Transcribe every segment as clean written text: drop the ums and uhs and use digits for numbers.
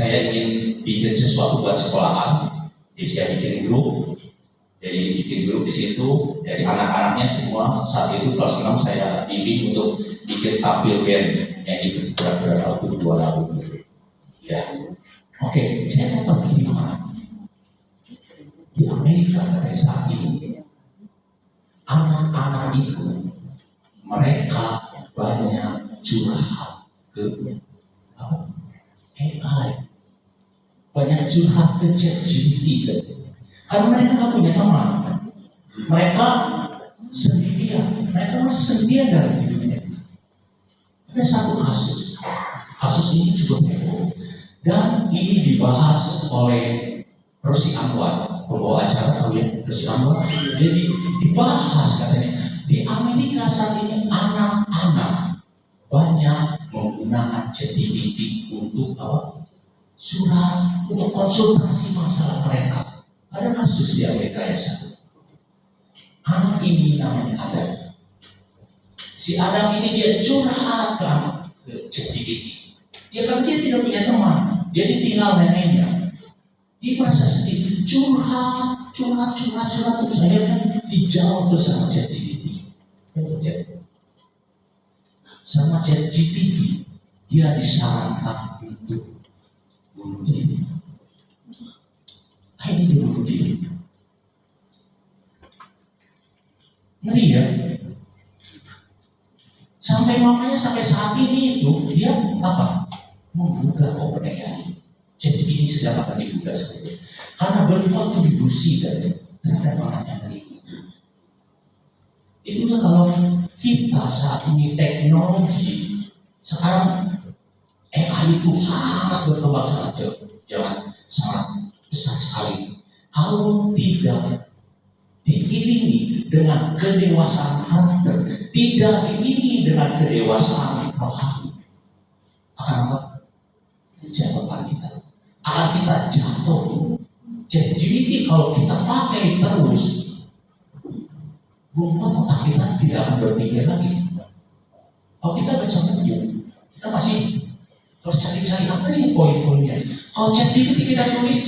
saya ingin bikin sesuatu buat sekolahan, jadi saya bikin grup. Jadi bikin grup di situ, jadi anak-anaknya semua saat itu kelas 6 saya bimbing untuk bikin tampil band yang itu berapa lagu, 2 lagu. Ya, oke, saya mau pergi di mana? Di Amerika katanya saat ini, anak-anak itu mereka banyak curhat ke AI, banyak curhat ke ChatGPT. Karena mereka nggak punya teman, mereka sendirian, mereka masih sendirian dalam hidupnya. Ada satu kasus ini cukup heboh, dan ini dibahas oleh Rosi Anwar, pembawa acara, tahu ya, Rosi Anwar. Jadi dibahas katanya di Amerika saat ini anak-anak banyak menggunakan ChatGPT untuk surat, untuk konsultasi masalah mereka. Ada kasus di Amerika yang satu. Anak ini namanya Adam. Si Adam ini dia curhat ke ChatGPT. Dia kan dia tidak punya teman. Dia ditinggal neneknya. Dia merasa sedih. Curhat terus akhirnya dijawab tuh sama ChatGPT. Sama ChatGPT dia disarankan untuk bunuh diri. Ini dia bunuh diri. Ngeri ya. Sampai makanya sampai saat ini itu dia menggugat OpenAI. ChatGPT sedang akan digugat seperti itu. Karena berkontribusi terhadap orang yang ngeri. Itulah kalau kita saat ini teknologi sekarang AI itu sangat berkembang, sangat besar sekali. Kalau tidak diiringi dengan kedewasaan karakter, tidak diiringi dengan kedewasaan rohani, akan jatuhkan kita. Akan kita jatuh. ChatGPT kalau kita pakai terus, bukan otak kita tidak akan berpikir lagi. Kalau kita baca buku, kita masih harus cari-cari apa sih poin-poinnya. Kalau ChatGPT kita tulis,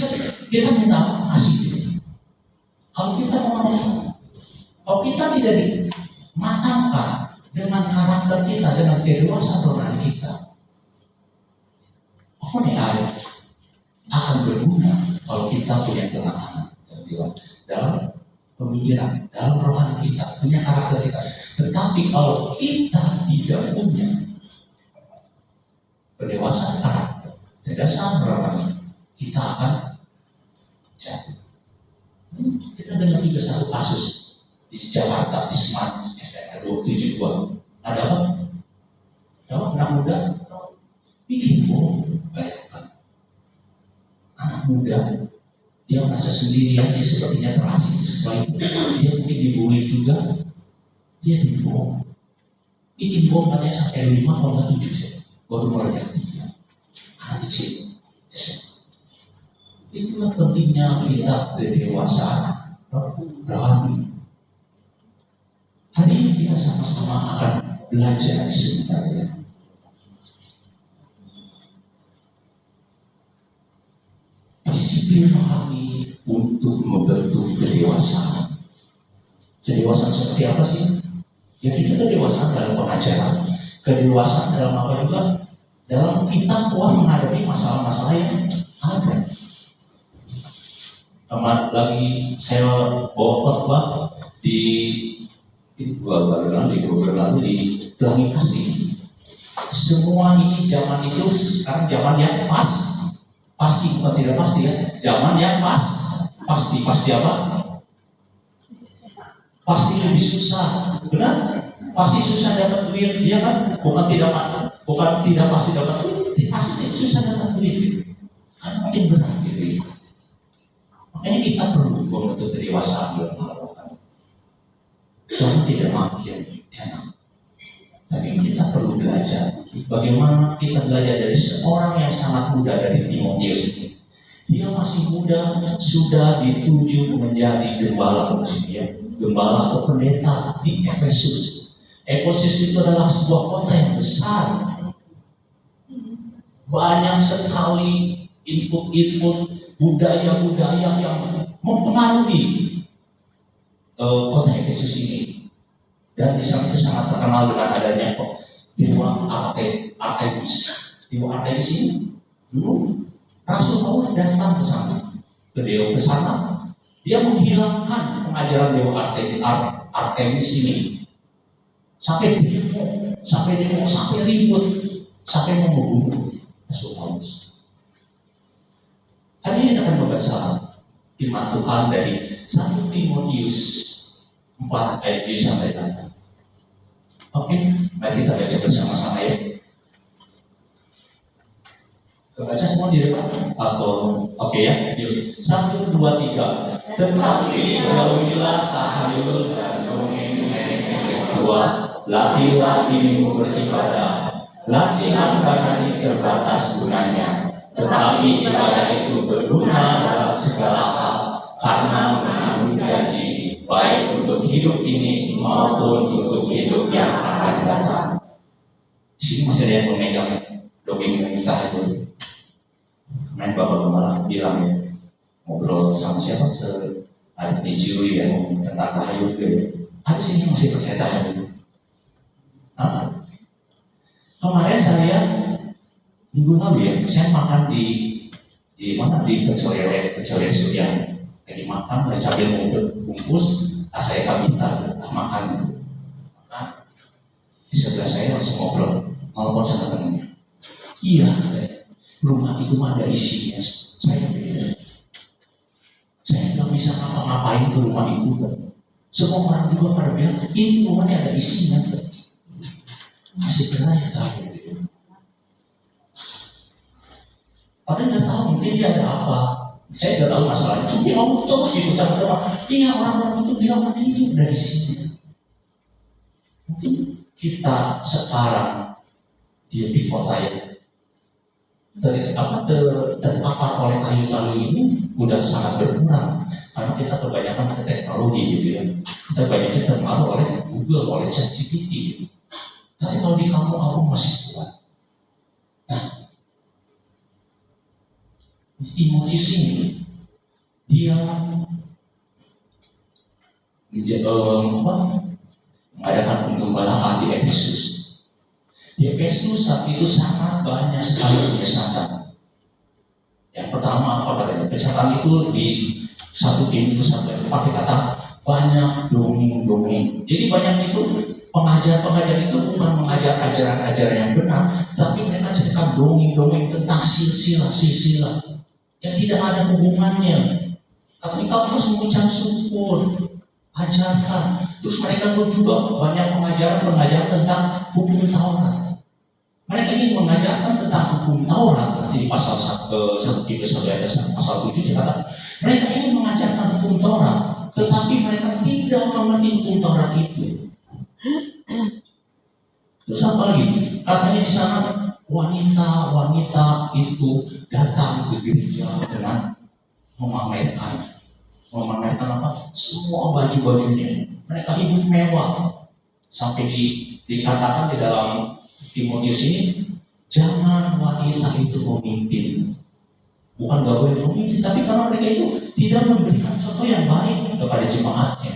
kita minta kasih. Kalau kita tidak dimatangkan dengan karakter kita, dengan kedewasaan rohani kita, AI akan berguna kalau kita punya kematangan dalam pemikiran, dalam rohani kita, punya karakter kita. Tetapi kalau kita tidak punya pendewasaan karakter, kedewasaan rohani, kita akan jatuh. Kita dengar juga satu kasus di Jakarta, di Smart 272. Ada apa? Anak muda bikin bom. Bayangkan, anak muda dia merasa sendirian, dia sepertinya terasing sesuai itu. Dia mungkin dibully juga, dia dibom. Bikin bom katanya sampai 5 kalau 7 baru meledak 3. Anak kecil. Itulah pentingnya kita kedewasaan rohani. Hari ini kita sama-sama akan belajar sebentar ya. Disiplin rohani untuk membentuk kedewasaan. Kedewasaan seperti apa sih? Ya kita kedewasaan dalam pengajaran, kedewasaan dalam apa juga, dalam kita kuat menghadapi masalah-masalah yang ada. Kemarin lagi saya bawa khotbah di 2 bulan lalu di Pelangi Kasih. Semua ini zaman itu sekarang zaman yang pasti bukan tidak pasti ya, zaman yang pasti apa? Pasti lebih susah, benar? Pasti susah dapat duit, ya kan? Bukan tidak pasti dapat duit, pasti susah dapat duit. Karena makin berat gitu. Makanya kita perlu membentuk kedewasaan dalam hal. Jangan tidak makin enak. Tapi kita perlu belajar. Bagaimana kita belajar dari seorang yang sangat muda, dari Timotius ini. Dia masih muda, sudah ditunjuk menjadi gembala maksudnya, gembala atau pendeta di Efesus. Efesus itu adalah sebuah kota yang besar. Banyak sekali input-input budaya-budaya yang mempengaruhi kota Efesus ini. Dan di sana itu sangat terkenal dengan adanya dewa Artemis. Dewa Artemis ini dulu Rasul Paulus datang ke sana, dia menghilangkan pengajaran dewa Artemis ini sampai demo, sampai ribut, sampai mau membunuh Rasul Paulus. Hari ini kita akan membaca firman Tuhan dari 1 Timotius 4 ayat 7 sampai 8. Oke, mari kita baca bersama-sama ya. Baca semua di depan atau oke ya? Yuk. 1, 2, 3. Tetapi jauhilah tahayul dan dongeng nenek moyang tua. Latihlah dirimu beribadah. Latihan badan ini terbatas gunanya, tetapi ibadah itu berguna dalam segala hal karena mengandung janji, baik untuk hidup ini maupun untuk hidup yang akan datang. Di sini masih ada yang memegang dongeng tahayul. Kemarin Bapak Gembala bilang ya, ngobrol sama siapa ada di Ciuli ya, tentang tahayul gitu. Ada sini masih percaya tahayul. Kemarin saya minggu lalu ya, saya makan di mana di Pecel Surian. Lagi makan, saya sambil mau bungkus, saya minta makan. Di sebelah saya langsung ngobrol, telepon sama temennya. Iya, rumah itu ada isinya. Saya beda. Saya nggak bisa ngapa-ngapain ke rumah itu. Semua orang juga pada bilang, ini rumahnya ada isinya. Masih pernah ya tahu gitu. Padahal nggak tahu mungkin dia ada apa. Saya nggak tahu masalahnya. Cuma dia ngomong terus gitu sama teman. Iya, orang-orang itu bilang katanya itu dari sini. Mungkin kita sekarang di kota yang terpapar oleh kayu-kayu ini udah sangat berkurang karena kita kebanyakan ke teknologi gitu ya. Kita banyak terpengaruh oleh Google, oleh ChatGPT gitu. Tapi kalau di kampung-kampung masih kuat. Nah, Timotius ini dia mengadakan pengembalaan di Efesus. Di Efesus saat itu sangat banyak sekali penyesatan. Yang pertama apa katanya? Penyesatan itu di 1 Timotius sampai pakai kata banyak dongeng-dongeng. Jadi banyak itu pengajar-pengajar itu bukan mengajar ajaran-ajaran yang benar, tapi mereka ceritakan dongeng-dongeng tentang silsilah yang tidak ada hubungannya. Tapi kamu harus mengucap syukur, ajarkan. Terus mereka pun juga banyak pengajaran tentang hukum Taurat. Mereka ingin mengajarkan tentang hukum Taurat. Nanti di pasal 1 ayat pasal 7 dikatakan mereka ingin mengajarkan hukum Taurat, tetapi mereka tidak mengerti hukum Taurat itu. Terus apa lagi? Katanya di sana wanita itu datang ke gereja dengan memamerkan apa? Semua baju-bajunya. Mereka hidup mewah. Sampai dikatakan di dalam Timotius ini, jangan wanita itu memimpin. Bukan gak boleh memimpin, tapi karena mereka itu tidak memberikan contoh yang baik kepada jemaatnya.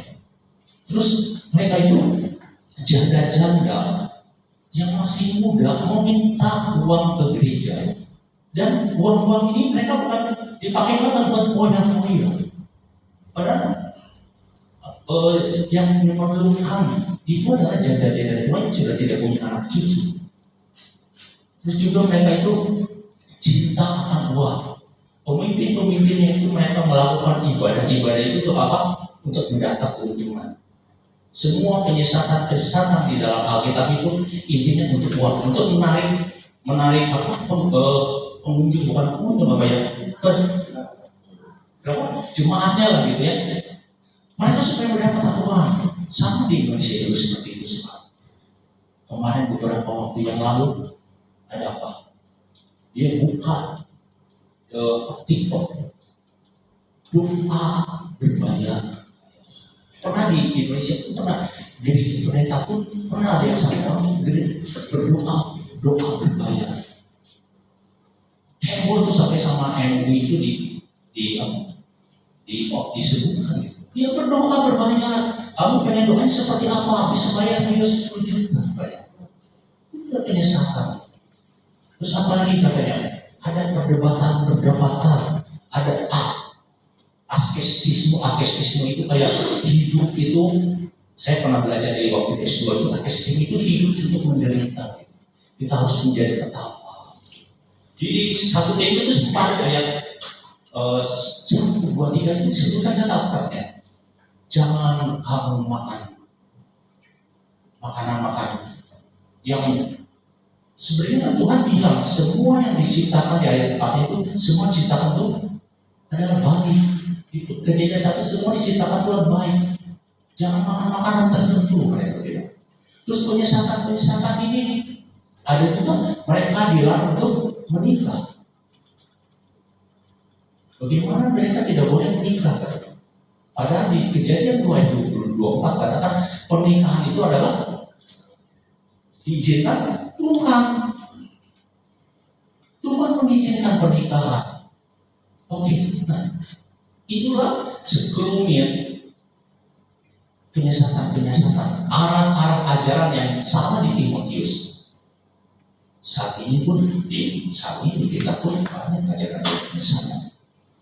Terus mereka itu janda-janda yang masih muda meminta uang ke gereja, dan uang-uang ini mereka bukan dipakai buat poya-poya. Padahal yang memerlukan itu adalah janda-janda tua yang sudah tidak punya anak cucu. Terus juga mereka itu cinta akan uang. Pemimpin-pemimpinnya itu mereka melakukan ibadah-ibadah itu untuk apa? Untuk mendapat keuntungan. Semua penyesatan-penyesatan di dalam Alkitab itu intinya untuk uang, untuk menarik apa? Pengunjung, bukan pengunjung apa ya? Jemaatnya lah gitu ya. Mereka supaya mendapat uang. Sama di Indonesia juga seperti itu semua. Kemarin beberapa waktu yang lalu ada apa? Dia buka TikTok, doa berbayar. Pernah di Indonesia pun pernah, gereja pendeta pun pernah ada yang sampai orang berdoa berbayar. heboh tuh sampai sama MUI itu disebutkan gitu. Dia berdoa berbanyak. Kamu pengen doanya seperti apa? Bisa bayar ayo 10 juta bayar. Itu udah penyesatan. Terus apa lagi katanya? Ada perdebatan, ada askestisme itu kayak hidup itu. Saya pernah belajar di waktu S2 itu, askestisme itu hidup untuk menderita. Kita harus menjadi petapa. Jadi satu Timotius itu sempat ayat 1:23 itu disebutkan daftarnya. Jangan kamu makan makanan yang sebenarnya Tuhan bilang semua yang diciptakan di ayat 4 itu semua diciptakan itu adalah baik. Itu Kejadian 1 semua diciptakan Tuhan baik. Jangan makan makanan tertentu mereka bilang. Terus penyesatan ini ada juga mereka dilarang untuk menikah. Bagaimana mereka tidak boleh menikah? Padahal di Kejadian 2 ayat 24 katakan pernikahan itu adalah diizinkan Tuhan. Tuhan mengizinkan pernikahan. Oke, nah itulah sekelumit penyesatan, arah-arah ajaran yang salah di Timotius. Saat ini kita pun banyak ajaran penyesatan.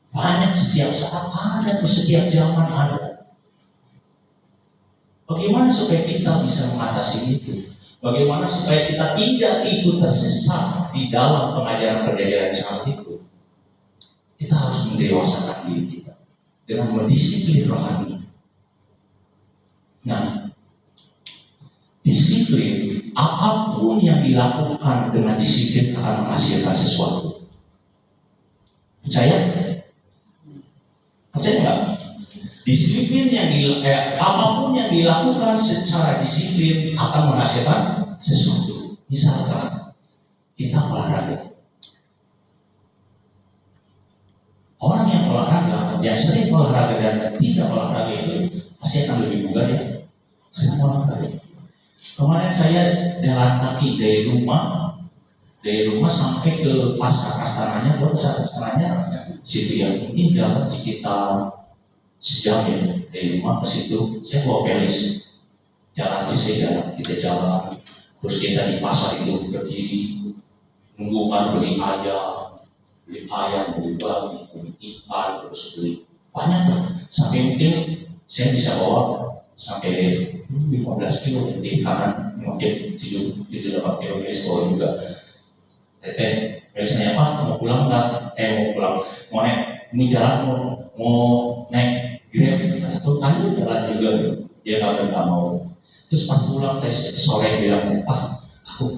Banyak setiap saat ada, setiap zaman ada. Bagaimana supaya kita bisa mengatasi itu? Bagaimana supaya kita tidak ikut tersesat di dalam pengajaran-pengajaran salah itu? Kita harus mendewasakan diri kita dengan mendisiplin rohani. Nah, disiplin apapun yang dilakukan dengan disiplin akan menghasilkan sesuatu. Percaya? Percaya nggak? Disiplin apapun yang dilakukan secara disiplin akan menghasilkan sesuatu. Misalkan kita olahraga. Orang yang olahraga, yang sering olahraga dan tidak olahraga itu pasti akan lebih bugar ya. Sering olahraga. Kemarin saya jalan kaki dari rumah sampai ke pasar astananya, situ yang ini dalam sekitar sejam ya, dari rumah ke situ. Saya bawa pelis jalan, kita jalan, terus kita di pasar itu berdiri nunggu kan beli ayam, beli babi, beli ikan, terus beli banyak lah. Sampai mungkin saya bisa bawa sampai 15 kilo di kanan, mungkin 7-8 kilo bawa juga. Biasanya apa? Mau pulang nggak? Mau naik, ini jalan mau naik Grab, satu kali jalan juga, dia nggak mau. Terus pas pulang sore bilang, aku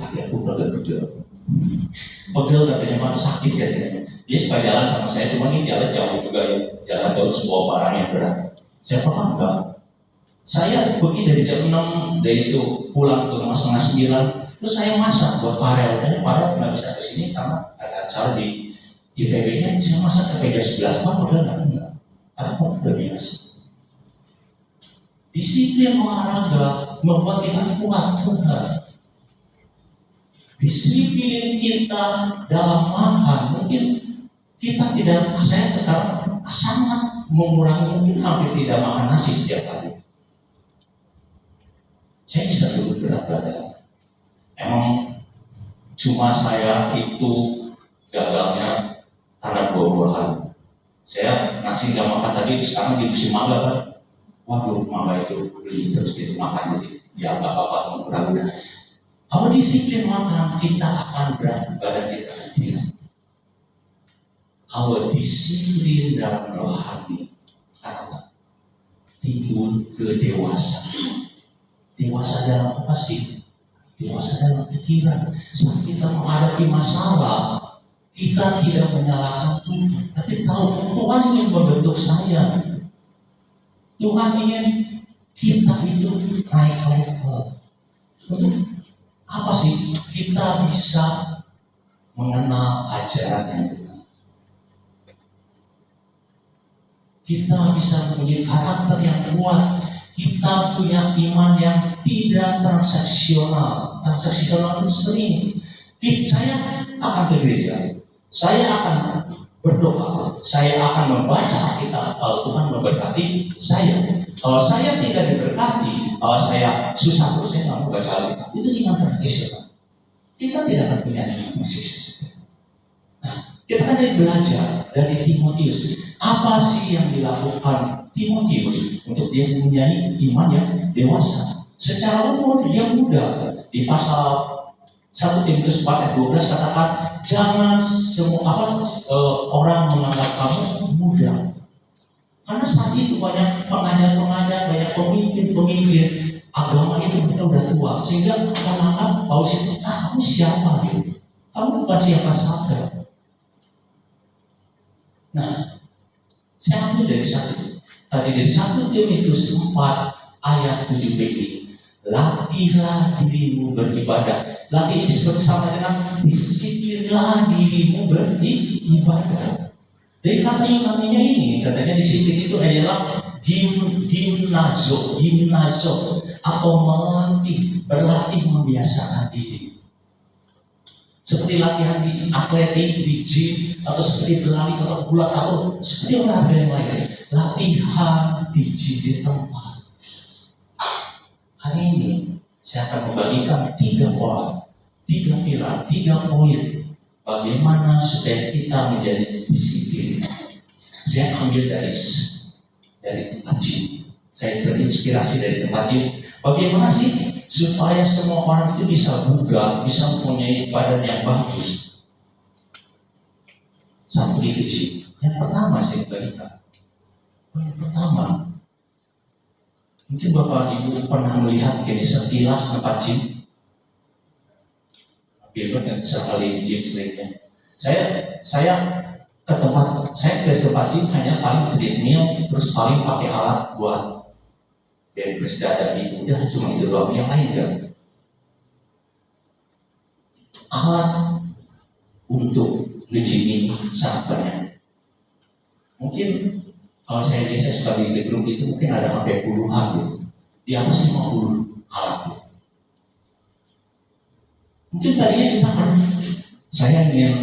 pegel katanya, mah sakit katanya. Dia supaya jalan sama saya, cuma ini jalan jauh juga ya, jalan jauh sebuah barang yang berat. Saya enggak. Saya pergi dari jam 6 dari itu pulang ke rumah 8:30. Terus saya masak buat Farel, nggak bisa kesini karena ada acara di ITB-nya. Saya masak sampai jam 11 padahal enggak, karena aku udah biasa. Disiplin olahraga membuat kita kuat, bukan? Disiplin kita dalam makan, mungkin kita tidak. Saya sekarang sangat mengurangi, mungkin hampir tidak makan nasi setiap hari. Saya bisa duduk berat-berat. Emang cuma saya itu gagalnya karena buah-buahan. Saya nasi nggak makan tadi, sekarang di musim mangga kan. Waduh, mangga itu beli terus gitu makan, jadi ya nggak apa-apa mengurangi. Kalau disiplin makan, kita akan berat, badan kita akan tinggi. Kalau disiplin dalam rohani, apa? Timbul kedewasaan. Dewasa dalam apa sih? Dewasa dalam pikiran. Saat kita menghadapi masalah, kita tidak menyalahkan Tuhan, tapi tahu Tuhan ingin membentuk saya. Tuhan ingin kita itu naik level. Untuk apa sih? Kita bisa mengenal ajaran yang benar. Kita bisa mempunyai karakter yang kuat. Kita punya iman yang tidak transaksional. Transaksional itu seperti ini. Saya akan ke gereja, Saya akan berdoa, saya akan membaca Alkitab kalau Tuhan memberkati saya. Kalau saya tidak diberkati, kalau saya susah terus, saya nggak mau baca Alkitab. Itu iman tradisional. Kita tidak akan punya iman tradisional. Nah, kita kan belajar dari Timotius. Apa sih yang dilakukan Timotius untuk dia mempunyai iman yang dewasa? Secara umur dia muda. Di pasal 1 Timotius 4 ayat 12 katakan, jangan semua orang menganggap kamu muda. Karena saat itu banyak pengajar-pengajar, banyak pemimpin agama itu mereka udah tua, sehingga menganggap Paulus itu, kamu siapa gitu? Kamu bukan siapa saja. Nah, saya ambil dari tadi dari 1 Timotius 4 ayat 7b ini. Latihlah dirimu beribadah. Latih disebut sama dengan disiplinlah dirimu beribadah. Dari kata Yunaninya ini, katanya disiplin itu adalah gimnazo atau berlatih membiasakan diri. Seperti latihan di atletik, di gym, atau seperti berlari atau gulat atau seperti olahraga yang lain. Latihan di gym di tempat. Hari ini saya akan membagikan 3 pilar, 3 poin bagaimana supaya kita menjadi disiplin. Saya ambil dari tempat gym. Saya terinspirasi dari tempat gym. Bagaimana sih supaya semua orang itu bisa bugar, bisa mempunyai badan yang bagus? Satu itu gym. Yang pertama saya bagikan. Yang pertama, mungkin Bapak Ibu pernah melihat sekilas tempat gym. Billboard yang sekali gym seringnya. Saya ke tempat gym hanya paling treadmill, terus paling pakai alat buat press dada gitu. Udah cuma itu doang, yang lain enggak. Alat untuk nge-gym ini sangat banyak. Mungkin kalau saya suka di grup itu mungkin ada sampai puluhan gitu. Di atas 50 alat gitu. Mungkin tadinya kita saya ingin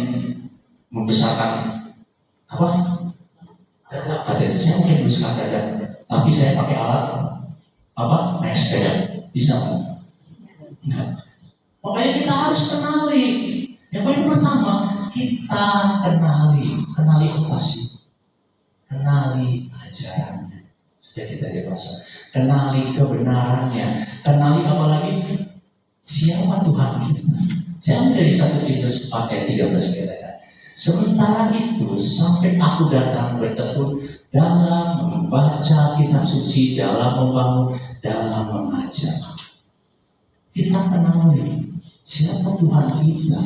membesarkan dada, katanya saya mungkin membesarkan dada, tapi saya pakai alat naik sepeda, bisa enggak? Makanya kita harus kenali. Yang paling pertama kita kenali apa sih? Kenali ajarannya supaya kita dewasa. Kenali kebenarannya. Kenali apalagi siapa Tuhan kita. Saya ambil dari 1 Timotius 4 ayat 13 katakan, sementara itu sampai aku datang bertekun dalam membaca kitab suci, dalam membangun, dalam mengajar. Kita kenali siapa Tuhan kita,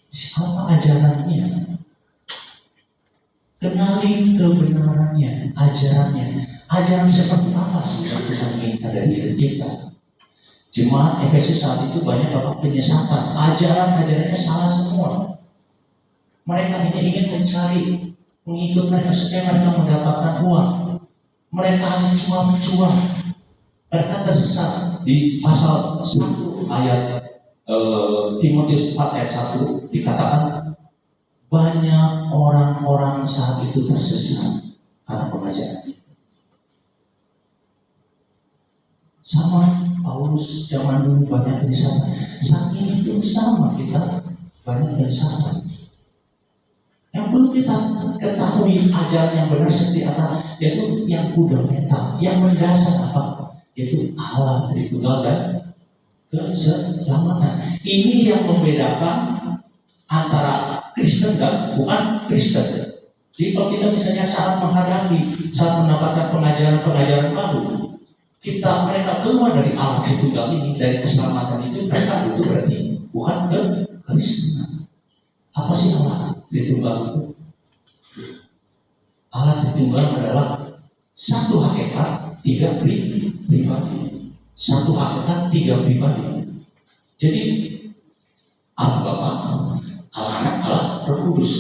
siapa ajarannya. Kenali kebenarannya, ajarannya. Ajaran seperti apa sih yang Tuhan minta dari hidup kita? Jemaat Efesus saat itu banyak penyesatan. Ajarannya salah semua. Mereka hanya ingin mencari pengikut mereka supaya mereka mendapatkan uang. Mereka hanya cuan-cuan. Mereka tersesat. Di pasal 1 ayat Timotius 4 ayat 1 dikatakan banyak orang-orang saat itu tersesat karena pengajaran itu. Sama Paulus zaman dulu banyak penyesatan. Saat ini pun sama, kita banyak penyesatan. Yang perlu kita ketahui ajaran yang benar seperti apa, yaitu yang fundamental, yang mendasar apa, yaitu Allah Tritunggal dan keselamatan. Ini yang membedakan antara Kristen dan bukan Kristen. Jadi kalau kita misalnya saat mendapatkan pengajaran baru, mereka keluar dari Allah Tritunggal ini, dari keselamatan itu, mereka itu berarti bukan ke Kristen. Apa sih Allah Tritunggal itu? Allah Tritunggal adalah satu hakikat, 3 pribadi. Satu hakikat, 3 pribadi. Jadi Allah Bapa, Allah Anak, Allah Roh Kudus.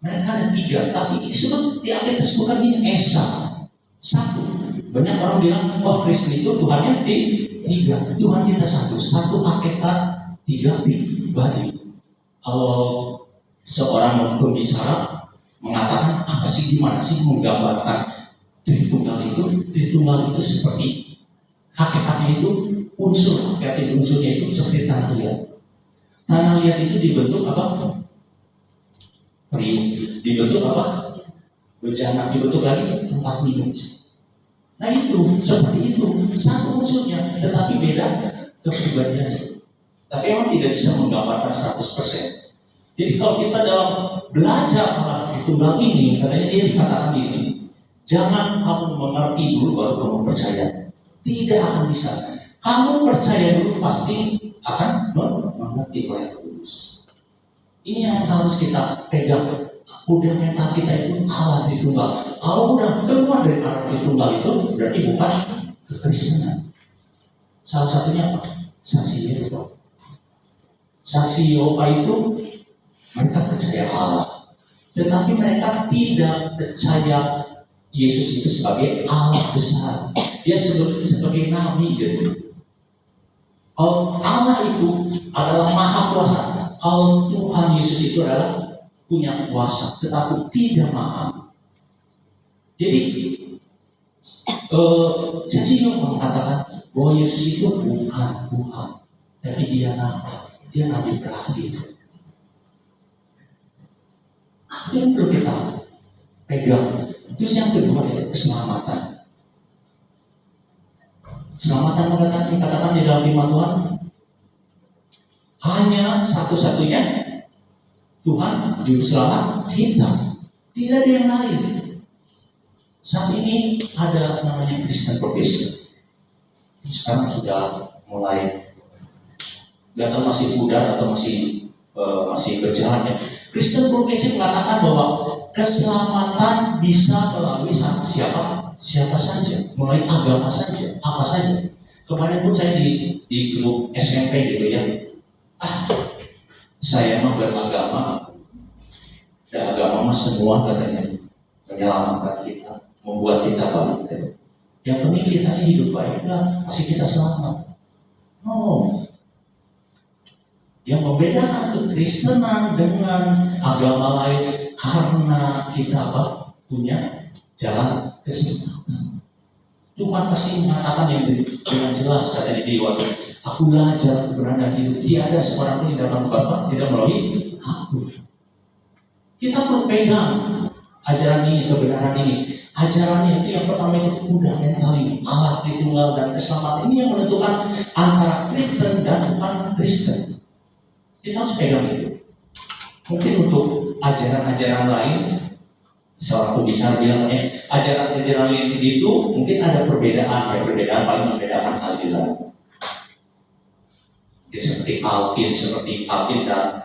Mereka ada 3, tapi di ayat disebutkan ini Esa. Satu. Banyak orang bilang, wah Kristen itu Tuhannya 3. Tuhan kita satu hakikat, 3 pribadi. Kalau seorang pembicara mengatakan apa sih, gimana sih menggambarkan Tritunggal itu? Tritunggal itu seperti hakikatnya itu unsurnya itu seperti tanah liat. Tanah liat itu dibentuk apa? Periuk. Dibentuk apa? Bejana. Dibentuk lagi tempat minum. Nah itu seperti itu, satu unsurnya, tetapi beda kepribadiannya. Tapi memang tidak bisa menggambarkan 100%. Jadi kalau kita dalam belajar Allah Tritunggal ini, katanya dia dikatakan ini, jangan kamu mengerti dulu baru kamu percaya. Tidak akan bisa. Kamu percaya dulu pasti akan mengerti oleh Kudus. Ini yang harus kita pegang. Udah mental kita itu Allah Tritunggal. Kalau udah keluar dari Allah Tritunggal itu berarti bukan kekristenan. Salah satunya apa? Saksi Yehova. Saksi Yehova itu mereka percaya Allah, tetapi mereka tidak percaya Yesus itu sebagai Allah besar. Dia sebagai nabi gitu. Kalau Allah itu adalah maha kuasa, kalau Tuhan Yesus itu adalah punya kuasa, tetapi tidak maha. Jadi jadi yang mengatakan bahwa Yesus itu bukan Tuhan, tapi dia nabi terakhir. Itu yang perlu kita pegang. Terus yang kedua adalah keselamatan. Keselamatan dikatakan di dalam firman Tuhan hanya satu-satunya Tuhan juru selamat kita, tidak ada yang lain. Saat ini ada namanya Kristen Progression. Sekarang sudah mulai, nggak tahu masih muda atau masih berjalan ya. Kristen Progression mengatakan bahwa keselamatan bisa melalui siapa saja, melalui agama saja, apa saja. Kemarin pun saya di grup SMP gitu ya. Saya mah beragama, dan agama mah semua katanya menyelamatkan kita, membuat kita baik. Yang penting kita hidup baik, masih kita selamat. No. Yang membedakan kekristenan dengan agama lain karena kita punya jalan keselamatan. Tuhan pasti mengatakan yang dengan jelas, katanya di waktu akulah jalan kebenaran dan hidup. Tiada seorang pun yang datang ke Bapa tidak melalui aku. Kita perlu pegang ajaran ini, kebenaran ini. Ajarannya itu yang pertama itu fundamental ini, Allah Tritunggal dan keselamatan ini yang menentukan antara Kristen dan bukan Kristen. Kita harus pegang itu. Mungkin untuk ajaran-ajaran lain, seorang pembicara bilangnya ajaran-ajaran lain itu mungkin ada perbedaan. Perbedaan paling membedakan ajaran. Ya, seperti Calvin dan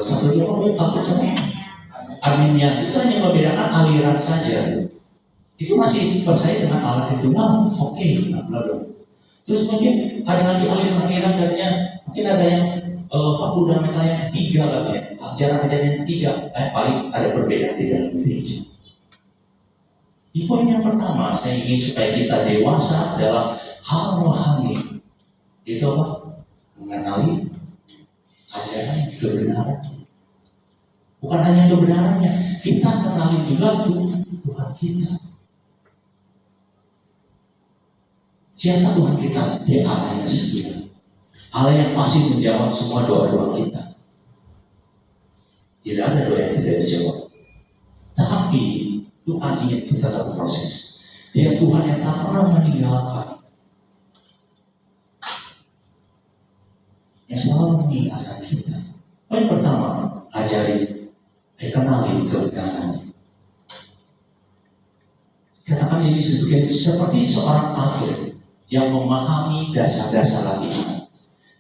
satunya Calvin sama Arminian, itu hanya membedakan aliran saja. Itu masih percaya dengan Allah Tritunggal, oke. Terus mungkin ada lagi aliran-aliran katanya, mungkin ada yang fundamental yang ketiga katanya, ajaran-ajaran yang ketiga, paling ada perbedaan di dalam gereja. Di poin yang pertama, saya ingin supaya kita dewasa dalam hal rohani. Itu apa? Mengenali ajaran kebenaran. Bukan hanya kebenarannya, kita kenali juga Tuhan kita. Siapa Tuhan kita? Dia Allah yang setia, Allah yang pasti menjawab semua doa-doa kita. Tidak ada doa yang tidak dijawab. Tapi Tuhan ingin kita dalam proses. Dia Tuhan yang tak pernah meninggalkan, yang selalu mengingatkan kita. Poin pertama, kenali kebenarannya. Katakan ini seperti seorang atlet yang memahami dasar-dasar latihan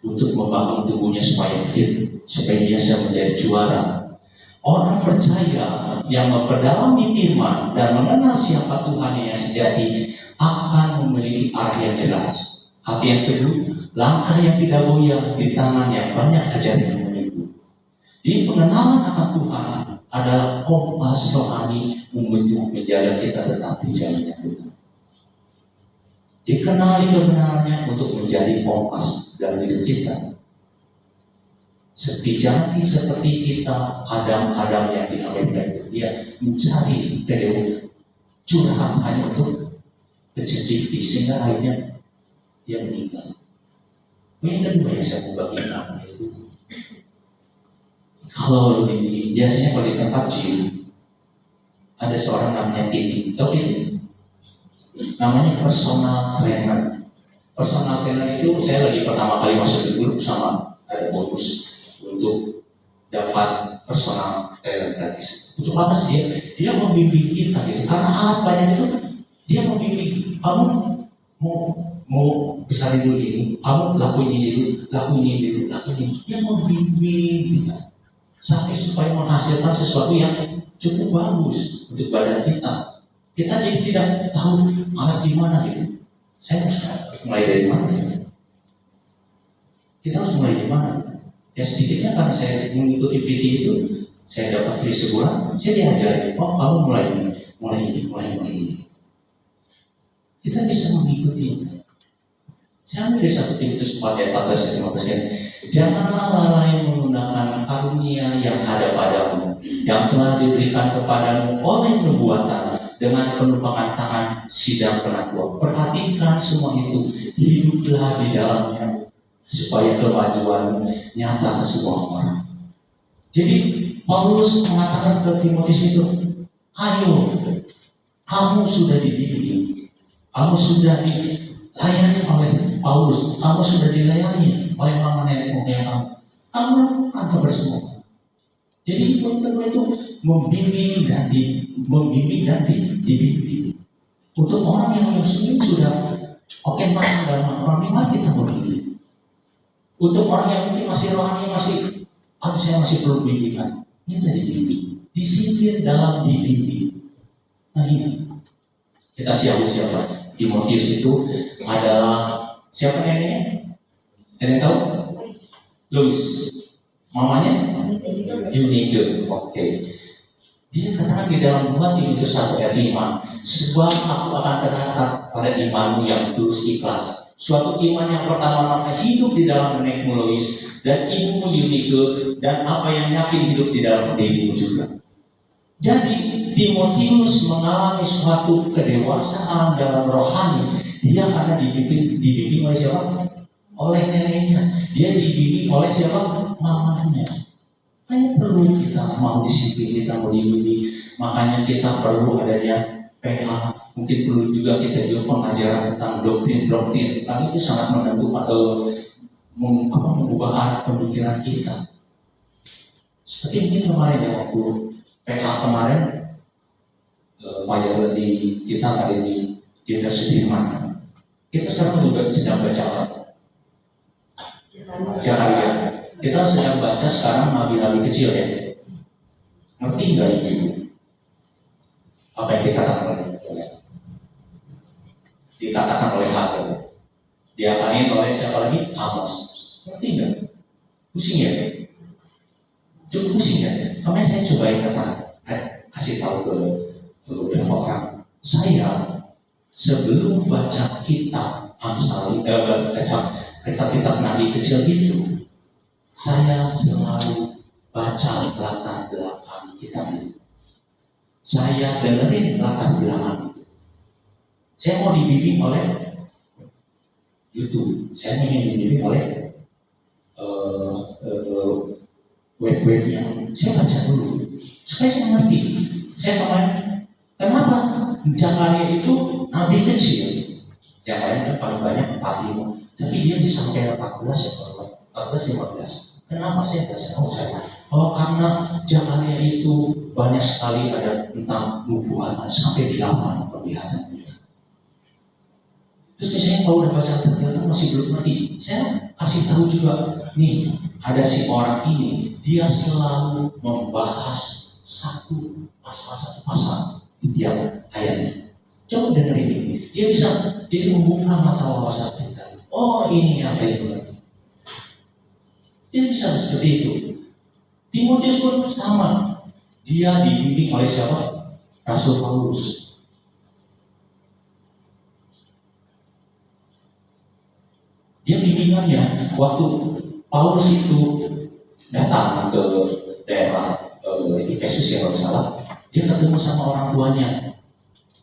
untuk membangun tubuhnya supaya fit, supaya dia bisa menjadi juara. Orang percaya yang memperdalami firman dan mengenal siapa Tuhan yang sejati akan memiliki arah yang jelas, hati yang teduh, langkah yang tidak goyah, di tangan yang banyak ajaran yang menipu. Di pengenalan akan Tuhan adalah kompas rohani menuju menjaga kita tetap di jalan yang benar. Dikenali kebenarannya untuk menjadi kompas dalam hidup kita. Jangan seperti kita Adam yang di Amerika itu, dia mencari kedewasaan, curhat hanya untuk kecicipi sehingga akhirnya dia meninggal. Yang kedua yang saya mau bagikan itu, biasanya kalau di tempat gym ada seorang namanya Titi, tahu Titi? Namanya personal trainer. Personal trainer itu saya lagi pertama kali masuk di grup sama ada bonus untuk dapat personal trainer gratis. Untuk apa sih dia? Dia membimbing kita gitu. Karena alat banyak itu dia membimbing. Kamu mau besarin dulu ini, kamu lakuin ini dulu, lakuin ini dulu, lakuin ini. Dia membimbing kita sampai supaya menghasilkan sesuatu yang cukup bagus untuk badan kita. Kita jadi tidak tahu alat di mana gitu. Saya harus mulai dari mana ya? Kita harus mulai di mana? Ya sedikitnya karena saya mengikuti PT itu, saya dapat free sebulan, saya diajari, oh kamu mulai ini. Kita bisa mengikuti. Saya ambil dari 1 Timotius 4 ayat 14 dan 15 kan. Janganlah lalai menggunakan karunia yang ada padamu, yang telah diberikan kepadamu oleh nubuatan dengan penumpangan tangan sidang penatua. Perhatikan semua itu, hiduplah di dalamnya supaya kemajuan nyata ke semua orang. Jadi Paulus mengatakan ke Timotius itu, ayo, kamu sudah dibimbing, kamu sudah dilayani oleh Paulus, kamu sudah dilayani oleh mama nenek moyang kamu. Kamu lakukan kepada semua. Jadi poin kedua itu membimbing dan dibimbing. Untuk orang yang sendiri sudah oke banget dalam orang iman kita membimbing. Untuk orang yang mungkin masih rohani, saya masih perlu bimbingan, minta dibimbing, disiplin dalam dibimbing. Nah ini kita siapa? Timotius itu adalah siapa neneknya? Ada yang tahu? Louis. Mamanya? Eunike. Oke. Dia katakan di dalam 2 Timotius 1 ayat 5, sebab aku akan terangkat pada imanmu yang tulus ikhlas. Suatu iman yang pertama-tama hidup di dalam nenekmu Lois dan ibumu Eunike, dan apa yang yakin hidup di dalam dirimu juga. Jadi Timotius mengalami suatu kedewasaan dalam rohani. Dia karena dibimbing oleh siapa? Oleh neneknya. Dia dibimbing oleh siapa? Mamanya. Hanya perlu kita mau disiplin, kita mau dibimbing. Makanya kita perlu adanya PA. Mungkin perlu juga kita pengajaran tentang doktrin. Karena itu sangat menentukan mengubah arah pemikiran kita. Seperti mungkin kemarin ya, waktu PA kemarin, mayor di kita ada di Jenderal Sudirman. Kita sekarang juga sedang baca Zakaria. Kita sedang baca sekarang nabi-nabi kecil ya. Ngerti nggak ibu? Apa yang dikatakan oleh Habakkuk? Diapain oleh siapa lagi? Amos. Ngerti nggak? Pusing ya? Cukup pusing ya? Kemarin saya coba kasih tahu ke beberapa orang. Saya sebelum baca kitab Amsal, kitab nabi kecil itu, saya selalu baca latar belakang kitab itu. Saya dengerin latar belakang itu. Saya mau dibimbing oleh YouTube. Saya ingin dibimbing oleh web-web yang saya baca dulu. Supaya saya ngerti. Saya kemarin, kenapa Zakaria itu nabi kecil? Zakaria paling banyak 45, tapi dia bisa sampai 14 ya, 14-15. Kenapa saya baca? Karena Zakaria itu banyak sekali ada tentang nubuatan sampai 8 penglihatan. Terus misalnya kalau udah baca ternyata masih belum ngerti, saya kasih tahu juga, nih ada si orang ini, dia selalu membahas satu pasal di tiap ayatnya. Coba dengerin ini, dia bisa jadi membuka mata wawasan kita. Oh ini apa itu berarti? Dia bisa seperti itu. Timotius pun sama, dia dibimbing oleh siapa? Rasul Paulus. Dia bimbingannya waktu Paulus itu datang ke daerah Efesus yang baru salah, dia ketemu sama orang tuanya.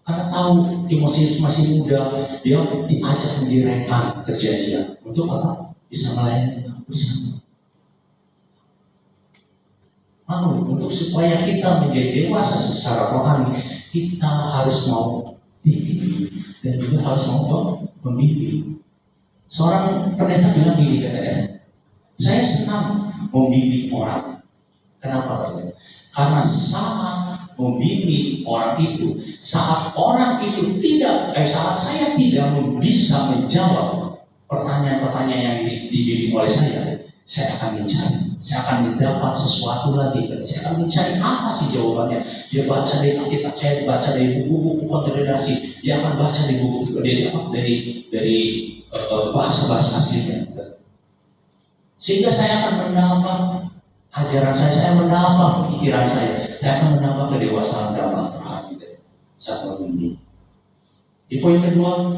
Karena tahu Timotius masih muda, dia diajak menjadi rekan kerja dia. Untuk apa? Bisa melayani kampus. Untuk supaya kita menjadi dewasa secara rohani, kita harus mau dibimbing dan juga harus mau membimbing. Seorang pendeta bilang gini katanya, saya senang membimbing orang. Kenapa katanya? Karena saat membimbing orang itu, saat saya tidak bisa menjawab pertanyaan-pertanyaan yang dibimbing oleh saya akan mencari, saya akan mendapat sesuatu lagi, saya akan mencari apa sih jawabannya. Dia baca dari Alkitab, saya baca dari buku-buku konfederasi, dia akan baca dari buku dari bahasa-bahasa aslinya. Sehingga saya akan menambah ajaran saya menambah pikiran saya akan menambah kedewasaan dalam rohani saat membimbing. Di poin kedua,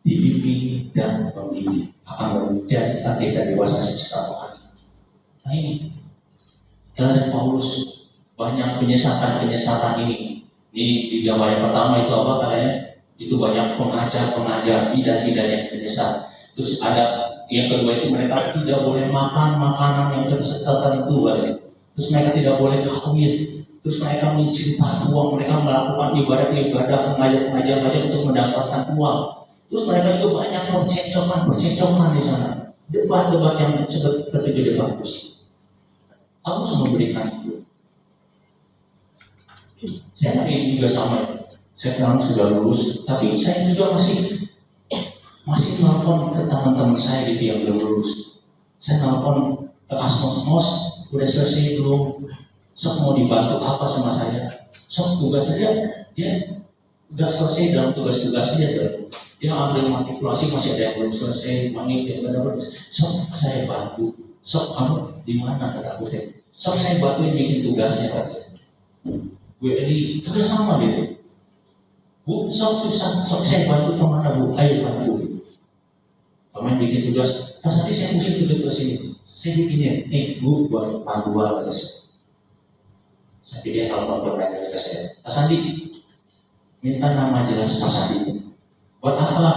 dibimbing dan membimbing akan menjadikan kita dewasa secara rohani. Nah ini, teladan Paulus banyak penyesatan ini. Di gambar yang pertama itu apa katanya? Itu banyak pengajar bidan yang penyesat. Terus ada yang kedua itu mereka tidak boleh makan makanan yang tertentu katanya. Terus mereka tidak boleh kawin. Terus mereka mencinta uang, mereka melakukan ibadah mengajar untuk mendapatkan uang. Terus mereka itu banyak percecokan di sana. Debat yang ketika debat kursi. Aku harus memberikan itu. Saya lagi juga sama. Saya sekarang sudah lulus, tapi saya juga masih nelfon ke teman-teman saya gitu yang belum lulus. Saya nelfon ke Asmos, udah selesai belum? Sok mau dibantu apa sama saya? Sok tugas saja, dia udah selesai dalam tugas-tugasnya dia ambil manipulasi, masih ada yang belum selesai, sok saya bantu. Sok kamu di mana kata aku? Sok saya bantuin bikin tugasnya Pak. Gue ini juga sama gitu. Bu, sok susah, sok saya bantu kemana Bu? Ayo bantu. Kamu bikin tugas, pas nanti saya mesti duduk ke sini. Saya bikinin, Bu buat panduan kata saya. Sampai dia telepon ke saya. Pak Sandi, minta nama jelas Pak Sandi. Buat apa?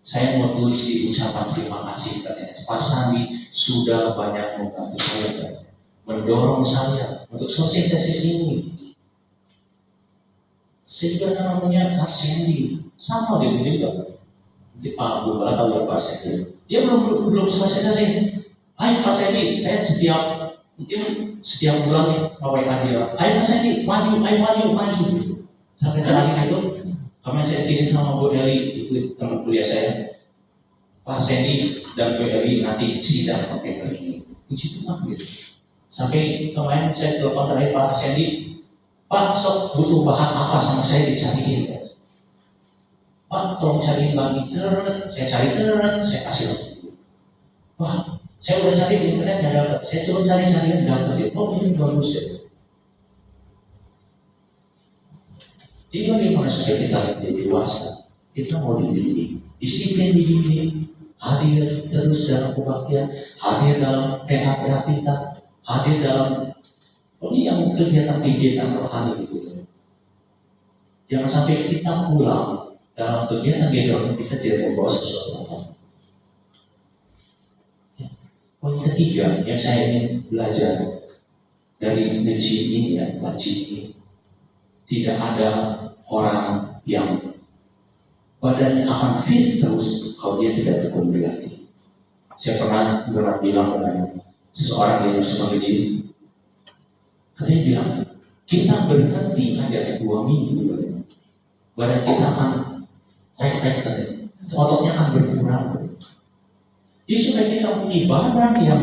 Saya mau tulis di ucapan terima kasih katanya. Pak Sandi sudah banyak membantu saya, mendorong saya untuk selesai tesis ini. Saya juga namanya Kak Sandy, sama dia juga. Di Pak Bupala tahu ya Pak Sandy. Dia belum selesai. Ayo Pak Sandy, saya setiap bulan mau dia. Ayo Pak Sandy, maju. Sampai terakhir itu, kemarin saya kirim sama Bu Eli, itu teman kuliah saya. Pak Sandy dan Bu Eli nanti sidang pakai ini. Puji Tuhan gitu. Sampai kemarin saya telepon terakhir Pak Sandy. Pak, sok butuh bahan apa sama saya dicariin ya. Pak, tolong cariin bagi saya cari saya kasih langsung. Wah, saya udah cari di internet nggak dapat. Saya coba cari dapat. Oh ini bagus ya. Jadi bagaimana supaya kita menjadi dewasa? Kita mau dibimbing, disiplin dibimbing, hadir terus dalam kebaktian, hadir dalam PH kita, hadir dalam ini yang kegiatan rohani gitu. Jangan sampai kita pulang dalam kegiatan rohani kita tidak membawa sesuatu apa. Poin ketiga yang saya ingin belajar dari ngejim ini ini, tidak ada orang yang badannya akan fit terus kalau dia tidak tekun berlatih. Saya pernah bilang dengan seseorang yang suka ngejim. Katanya bilang, kita berhenti ada 2 minggu, badan kita akan katanya, ototnya akan berkurang. Jadi supaya kita punya badan yang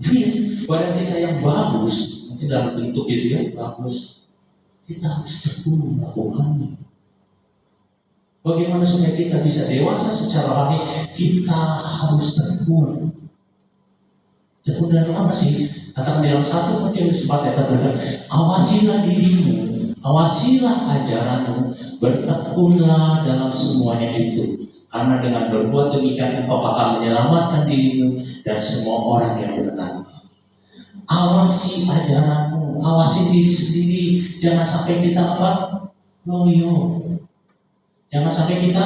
fit, badan kita yang bagus, mungkin dalam bentuk itu ya bagus, kita harus tekun melakukannya. Bagaimana supaya kita bisa dewasa secara rohani? Kita harus tekun. Tekun dalam apa sih? Katakan dalam 1 Korintus 4 ayat 8, awasilah dirimu, awasilah ajaranmu, bertekunlah dalam semuanya itu. Karena dengan berbuat demikian engkau akan menyelamatkan dirimu dan semua orang yang mendengar. Awasi ajaranmu, awasi diri sendiri. Jangan sampai kita apa? Loyo. Jangan sampai kita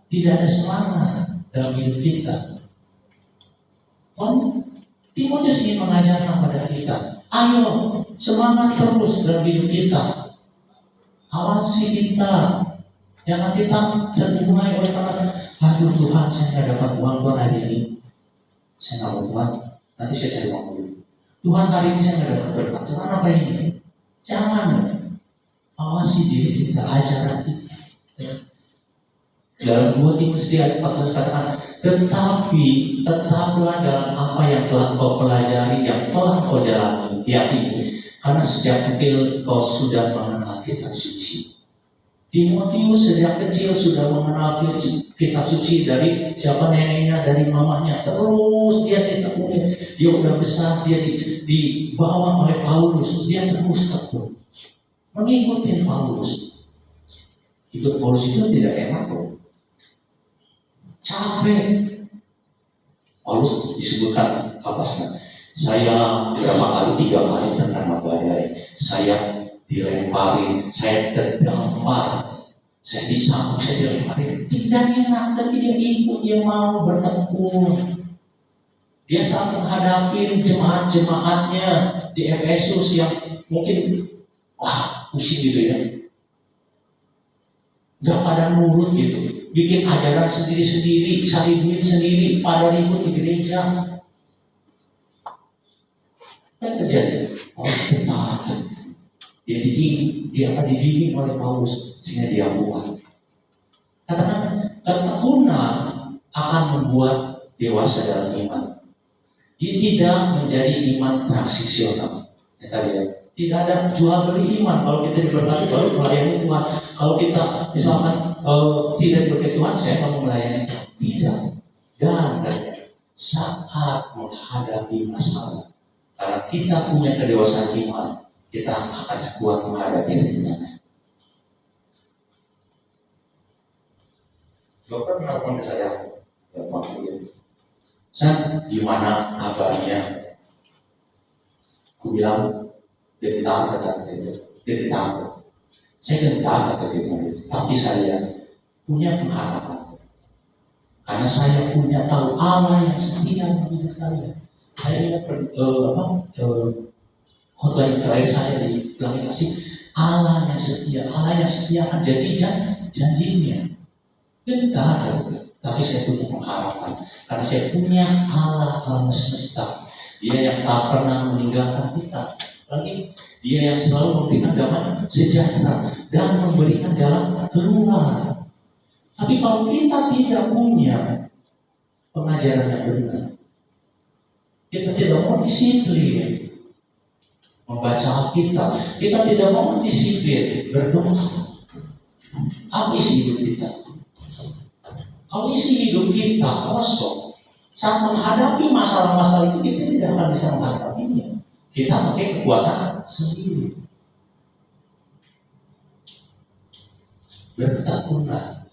tidak ada semangat dalam hidup kita. Timotius ingin mengajarkan pada kita, ayo semangat terus dalam hidup kita. Awasi kita. Jangan kita terbuai oleh karena, aduh Tuhan, saya nggak dapat uang Tuhan hari ini. Saya nggak mau Tuhan, nanti saya cari uang dulu. Tuhan hari ini saya nggak dapat berkat. Tuhan apa ini? Jangan. Awasi diri kita, ajaran kita. Dalam 2 Timotius 4:14 katakan, tetapi tetaplah dalam apa yang telah kau pelajari, yang telah kau jalani, yakini, karena sejak kecil kau sudah mengenal kitab suci. Timotius sejak kecil sudah mengenal kitab suci dari siapa neneknya, dari mamanya. Terus dia tekuni. Dia udah besar, dia dibawa oleh Paulus. Dia terus tekun mengikuti Paulus. Ikut Paulus itu tidak enak kok. Capek. Paulus disebutkan apa sih? Saya berapa kali, 3 kali terkena badai. Saya dilemparin, saya terdampar, saya disambut, saya dilemparin. Tidak enak, tapi dia ikut, dia mau bertekun. Dia saat menghadapi jemaat-jemaatnya di Efesus yang mungkin pusing gitu ya, nggak pada nurut gitu, bikin ajaran sendiri-sendiri, cari duit sendiri, pada ribut di gereja. Apa yang terjadi? Paulus bertahan. Dia dibimbing oleh Paulus sehingga dia buat. Katakan, ketekunan akan membuat dewasa dalam iman. Dia tidak menjadi iman transaksional. Tidak ada jual beli iman. Kalau kita diberkati baru melayani Tuhan. Kalau kita misalkan tidak diberkati Tuhan, saya akan melayani Tuhan. Tidak. Dan saat menghadapi masalah, karena kita punya kedewasaan iman, kita akan kuat menghadapi rintangan. Dokter melakukan ke saya, San, gimana kabarnya? Aku bilang, gentar kata saya, gentar. Saya gentar kata dia, tapi saya punya pengharapan. Karena saya punya tahu Allah yang setia dalam hidup saya. Saya ingat khotbah yang terakhir saya di Planifikasi, Allah yang setia akan janjinya. Gentar, tapi saya punya pengharapan karena saya punya Allah semesta. Dia yang tak pernah meninggalkan kita. Lagi dia yang selalu memberikan damai sejahtera dan memberikan jalan keluar. Tapi kalau kita tidak punya pengajaran yang benar, kita tidak mau disiplin membaca Alkitab, kita tidak mau disiplin berdoa. Apa isi hidup kita? Kalau isi hidup kita kosong, saat menghadapi masalah-masalah itu kita tidak akan bisa menghadapinya. Kita pakai kekuatan sendiri. Bertekunlah.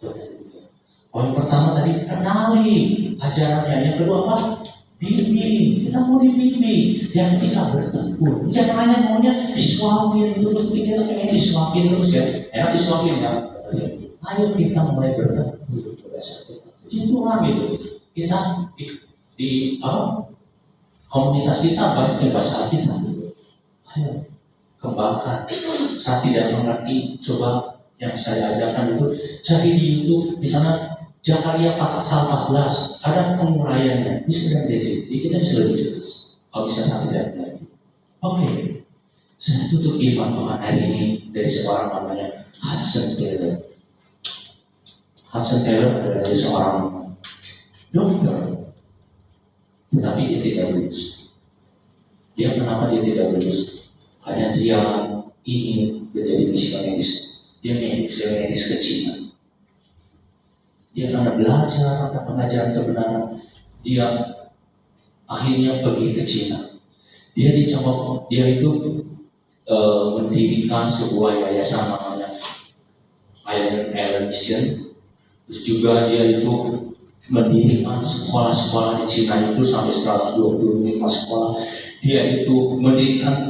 Poin pertama tadi, kenali ajarannya. Yang kedua apa? Bimbing. Kita mau dibimbing. Yang ketiga, bertekun. Jangan hanya maunya disuapin terus. Kita pengen disuapin terus ya. Enak disuapin ya. Ayo kita mulai bertekun. Puji Tuhan gitu. Kita di komunitas kita banyak yang baca Alkitab gitu. Ayo kembangkan. Saat tidak mengerti, coba yang saya ajarkan itu cari di YouTube di sana Zakaria pasal 14 ada penguraiannya. Bisa dari jadi kita bisa lebih jelas. Kalau bisa saat tidak mengerti. Oke. Saya tutup iman Tuhan hari ini dari seorang namanya Hudson Taylor. Hudson Taylor adalah dari seorang dokter, tetapi dia tidak lulus. Kenapa dia tidak lulus? Karena dia ingin menjadi misionaris. Dia misionaris ke Cina. Dia karena belajar tentang pengajaran kebenaran, dia akhirnya pergi ke Cina. Dia itu mendirikan sebuah yayasan namanya Iron Mission. Terus juga dia itu mendirikan sekolah-sekolah di Cina itu sampai 125 sekolah. Dia itu mendirikan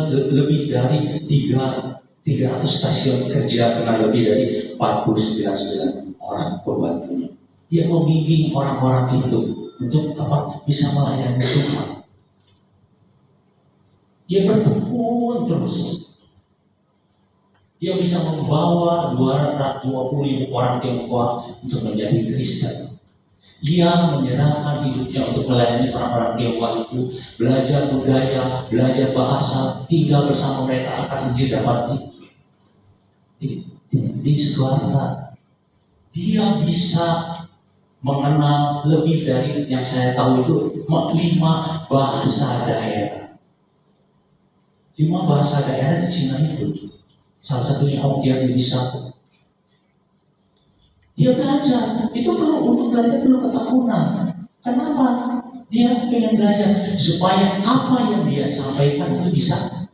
lebih dari 300 stasiun kerja dengan lebih dari 49 orang pembantunya. Dia membimbing orang-orang itu untuk apa? Bisa melayani Tuhan. Dia bertekun terus. Dia bisa membawa 220.000 orang Tionghoa untuk menjadi Kristen. Ia menyerahkan hidupnya untuk melayani orang-orang Tionghoa itu, belajar budaya, belajar bahasa, tinggal bersama mereka akan Injil dapat di sekolah. Dia bisa mengenal lebih dari yang saya tahu itu 5 bahasa daerah. 5 bahasa daerah di Cina itu. Salah satunya dia bisa. Dia belajar, itu perlu untuk belajar perlu ketekunan. Kenapa? Dia pengen belajar supaya apa yang dia sampaikan itu bisa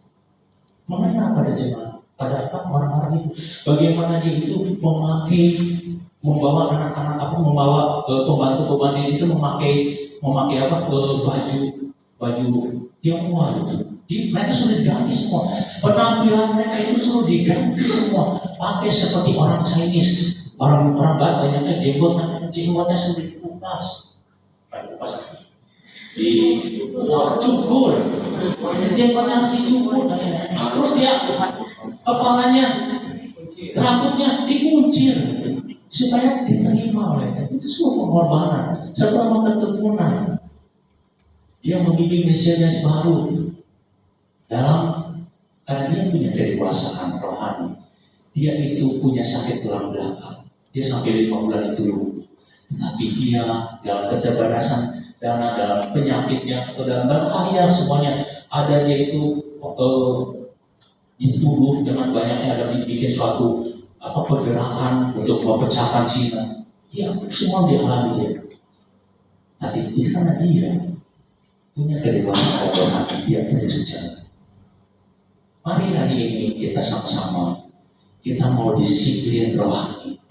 mengena pada jemaat, pada orang-orang itu. Bagaimana dia itu membawa anak-anak membawa pembantu-pembantu itu memakai baju Tionghoa itu. Mereka sudah diganti semua. Penampilan mereka itu suruh diganti semua, pakai seperti orang Chinese. Orang-orang banyaknya jenggotnya sudah dikupas, cukur, jenggotnya harus dicukur, terus dia kepalanya, rambutnya dikuncir supaya diterima oleh itu. Semua pengorbanan, setelah ketekunan. Dia membimbing Mesias baru karena dia punya kedewasaan rohani. Dia itu punya sakit tulang belakang. Dia sampai 5 bulan itu lumpuh. Tetapi dia dalam keterbatasan dana, dalam penyakitnya, atau dalam bahaya semuanya, ada dia itu dituduh dengan banyaknya, ada bikin suatu pergerakan untuk memecahkan Cina. Dia semua dialami dia. Tapi karena dia punya kedewasaan rohani, dia terus jalan. Mari hari ini kita sama-sama kita mau disiplin rohani.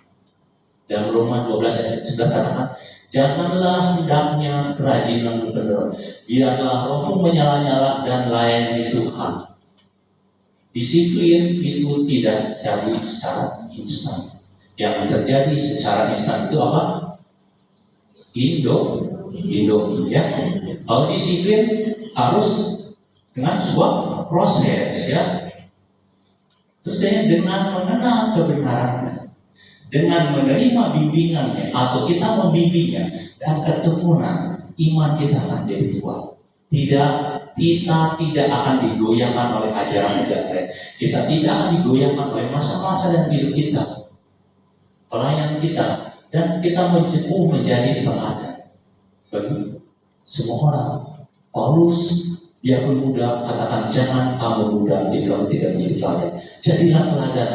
Dan Roma 12 ayat 11 katakan, janganlah hendaknya kerajinan kendor, biarlah rohmu menyala-nyala dan layani Tuhan. Disiplin itu tidak terjadi secara instan. Yang terjadi secara instan itu apa? Indomie ya. Kalau disiplin harus dengan sebuah proses ya. Terus dengan mengenal kebenarannya, dengan menerima bimbingannya atau kita membimbingnya dan ketekunan, iman kita akan jadi kuat. Kita tidak akan digoyahkan oleh ajaran-ajaran lain. Kita tidak akan digoyahkan oleh masa-masa dan hidup kita, pelayan kita, dan kita menjadi teladan bagi semua orang. Paulus dia pun muda katakan, jangan kamu muda jika kamu tidak menjadi teladan. Jadilah teladan.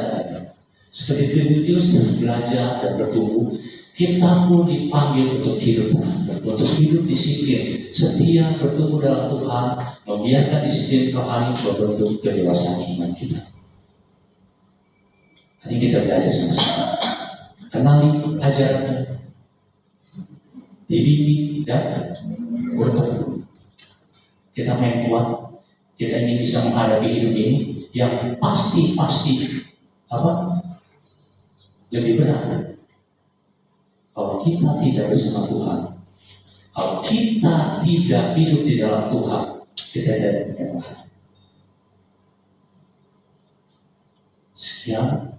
Seperti Timotius terus belajar dan bertumbuh, kita pun dipanggil untuk hidup disiplin, setia bertumbuh dalam Tuhan, membiarkan disiplin rohani membentuk kedewasaan iman kita. Hari kita belajar sama-sama, kenali ajarannya, dibimbing dan bertumbuh. Kita main kuat, kita ingin bisa menghadapi hidup ini yang pasti lebih berat. Kalau kita tidak bersama Tuhan, kalau kita tidak hidup di dalam Tuhan, kita tidak menyembah. Sekian,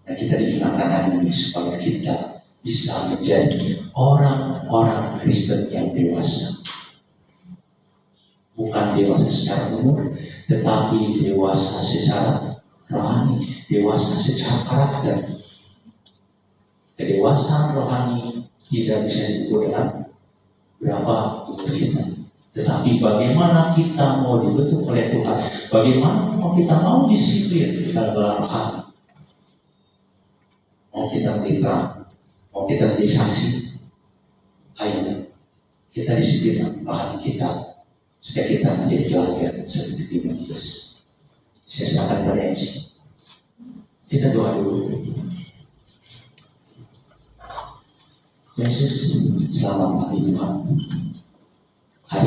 dan kita diingatkan hari ini supaya kita bisa menjadi orang-orang Kristen yang dewasa. Bukan dewasa secara umur, tetapi dewasa secara rohani, dewasa secara karakter. Kedewasaan rohani tidak bisa diukur dengan berapa umur kita, tetapi bagaimana kita mau dibentuk oleh Tuhan, bagaimana kita mau disiplin dalam rohani, mau kita menjadi terang, mau kita menjadi saksi. Ayo kita disiplin rohani kita supaya kita menjadi teladan seperti Timotius. Saya serahkan pada MC. Kita doa dulu. Yesus selamat pagi Tuhan.